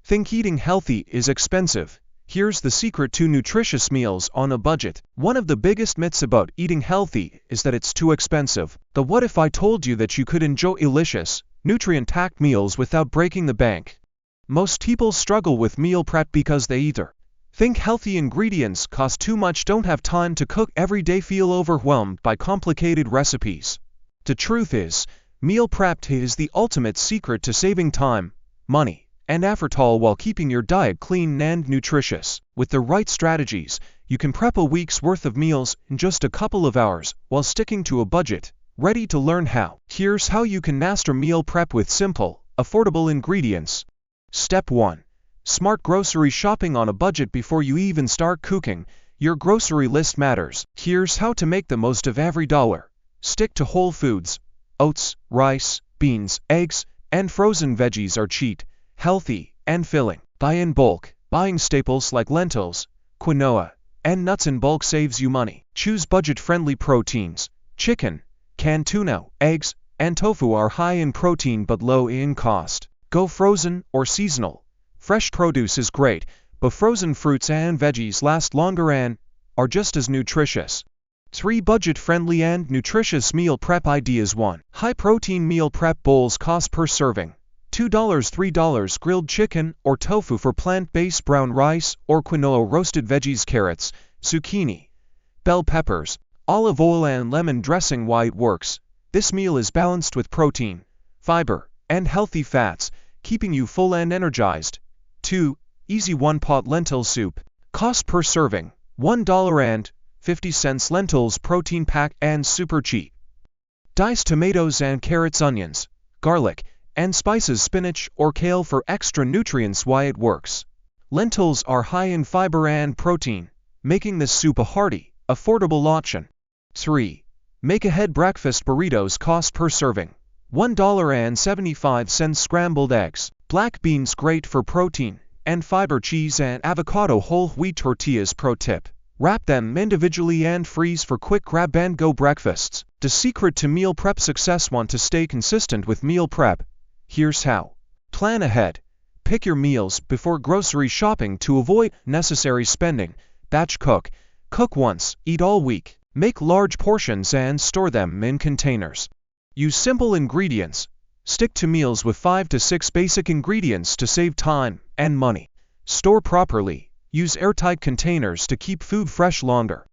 Think eating healthy is expensive? Here's the secret to nutritious meals on a budget. One of the biggest myths about eating healthy is that it's too expensive. The what if I told you that you could enjoy delicious, nutrient-packed meals without breaking the bank? Most people struggle with meal prep because they either think healthy ingredients cost too much, don't have time to cook every day, feel overwhelmed by complicated recipes. The truth is, meal prep is the ultimate secret to saving time, money, and effort, all while keeping your diet clean and nutritious. With the right strategies, you can prep a week's worth of meals in just a couple of hours while sticking to a budget. Ready to learn how? Here's how you can master meal prep with simple, affordable ingredients. Step 1. Smart grocery shopping on a budget. Before you even start cooking, your grocery list matters. Here's how to make the most of every dollar. Stick to whole foods. Oats, rice, beans, eggs, and frozen veggies are cheap, healthy, and filling. Buy in bulk. Buying staples like lentils, quinoa, and nuts in bulk saves you money. Choose budget-friendly proteins. Chicken, canned tuna, eggs, and tofu are high in protein but low in cost. Go frozen or seasonal. Fresh produce is great, but frozen fruits and veggies last longer and are just as nutritious. 3 budget-friendly and nutritious meal prep ideas. 1. High-protein meal prep bowls. Cost per serving: $2 $3. Grilled chicken or tofu for plant-based, brown rice or quinoa, roasted veggies, carrots, zucchini, bell peppers, olive oil, and lemon dressing. Why it works: this meal is balanced with protein, fiber, and healthy fats, keeping you full and energized. 2. Easy one-pot lentil soup. Cost per serving: $1.50. Lentils, protein-packed and super cheap. Dice tomatoes and carrots, onions, garlic, and spices, spinach or kale for extra nutrients. Why it works: lentils are high in fiber and protein, making this soup a hearty, affordable option. 3. Make ahead breakfast burritos. Cost per serving: $1.75. Scrambled eggs, black beans, great for protein and fiber, cheese and avocado, whole wheat tortillas. Pro tip: wrap them individually and freeze for quick grab-and-go breakfasts. The secret to meal prep success: want to stay consistent with meal prep? Here's how. Plan ahead. Pick your meals before grocery shopping to avoid necessary spending. Batch cook. Cook once, eat all week. Make large portions and store them in containers. Use simple ingredients. Stick to meals with 5 to 6 basic ingredients to save time and money. Store properly. Use airtight containers to keep food fresh longer.